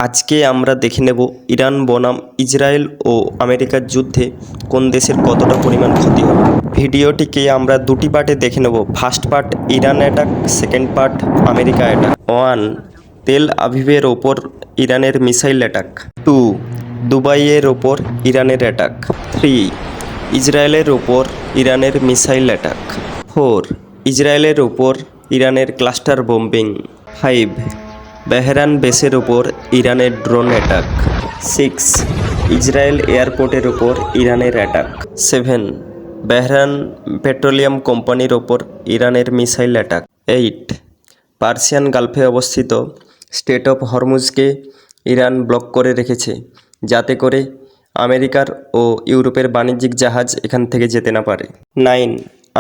আজকে আমরা দেখে নেব ইরান বনাম ইসরায়েল ও আমেরিকার যুদ্ধে কোন দেশের কতটা পরিমাণ ক্ষতি হবে। ভিডিওটিকে আমরা দুটি পার্টে দেখে নেব। First part Iran attack, second part America attack. 1. তেল আভিভের ওপর ইরানের মিসাইল অ্যাটাক। 2. দুবাইয়ের ওপর ইরানের অ্যাটাক। 3. ইসরায়েলের ওপর ইরানের মিসাইল অ্যাটাক। 4. ইসরায়েলের ওপর ইরানের ক্লাস্টার বোম্বিং। 5. তেহরান বেসের ওপর ইরানের ড্রোন অ্যাটাক। 6. ইসরায়েল এয়ারপোর্টের ওপর ইরানের অ্যাটাক। 7. তেহরান পেট্রোলিয়াম কোম্পানির ওপর ইরানের মিসাইল অ্যাটাক। 8. পার্সিয়ান গালফে অবস্থিত স্ট্রেট অফ হরমুজকে ইরান ব্লক করে রেখেছে, যাতে করে আমেরিকার ও ইউরোপের বাণিজ্যিক জাহাজ এখান থেকে যেতে না পারে। 9.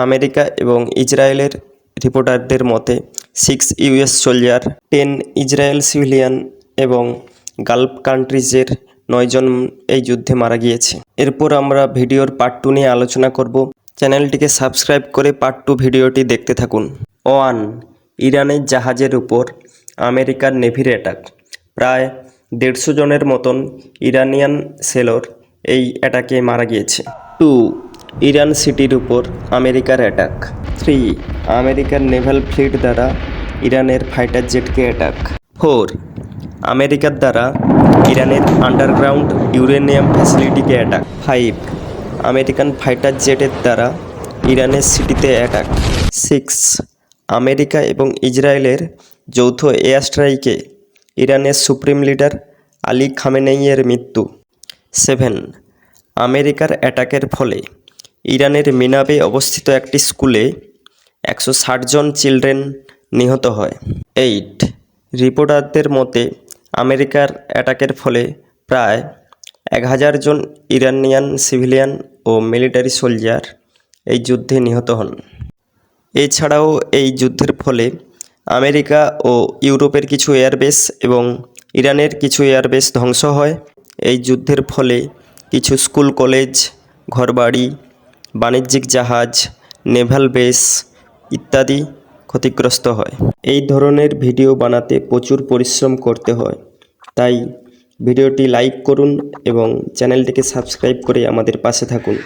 আমেরিকা এবং ইসরায়েলের রিপোর্টারদের মতে 6 ইউএস সোলজার, 10 ইসরায়েল সিভিলিয়ান এবং গালফ কান্ট্রিজের 9 জন এই যুদ্ধে মারা গিয়েছে। এরপর আমরা ভিডিওর পার্ট 2 নিয়ে আলোচনা করব। চ্যানেলটিকে সাবস্ক্রাইব করে পার্ট 2 ভিডিওটি দেখতে থাকুন। 1. ইরানের জাহাজের উপর আমেরিকার নেভির অ্যাটাক। প্রায় 150 জনের মতন ইরানিয়ান সেলর এই অ্যাটাকে মারা গিয়েছে। 2. ইরান সিটির উপর আমেরিকার অ্যাটাক। 3. আমেরিকার নেভাল ফ্লিট দ্বারা ইরানের ফাইটার জেটকে অ্যাটাক। 4. আমেরিকার দ্বারা ইরানের আন্ডারগ্রাউন্ড ইউরেনিয়াম ফ্যাসিলিটিকে অ্যাটাক। 5. আমেরিকান ফাইটার জেটের দ্বারা ইরানের সিটিতে অ্যাটাক। 6. আমেরিকা এবং ইসরায়েলের যৌথ এয়ার স্ট্রাইকে ইরানের সুপ্রিম লিডার আলী খামেনেইয়ের মৃত্যু। 7. আমেরিকার অ্যাটাকের ফলে ইরানের মিনাবে অবস্থিত একটি স্কুলে 160 জন চিলড্রেন নিহত হয়। 8. রিপোর্টারদের মতে আমেরিকার অ্যাটাকের ফলে প্রায় 1000 জন ইরানিয়ান সিভিলিয়ান ও মিলিটারি সোলজার এই যুদ্ধে নিহত হন। এছাড়াও এই যুদ্ধের ফলে আমেরিকা ও ইউরোপের কিছু এয়ারবেস এবং ইরানের কিছু এয়ারবেস ধ্বংস হয়। এই যুদ্ধের ফলে কিছু স্কুল, কলেজ, ঘরবাড়ি, বাণিজ্যিক জাহাজ, নেভাল বেস ইত্যাদি ক্ষতিগ্রস্ত হয়। এই ধরনের ভিডিও বানাতে প্রচুর পরিশ্রম করতে হয়, তাই ভিডিওটি লাইক করুন এবং চ্যানেলটিকে সাবস্ক্রাইব করে আমাদের পাশে থাকুন।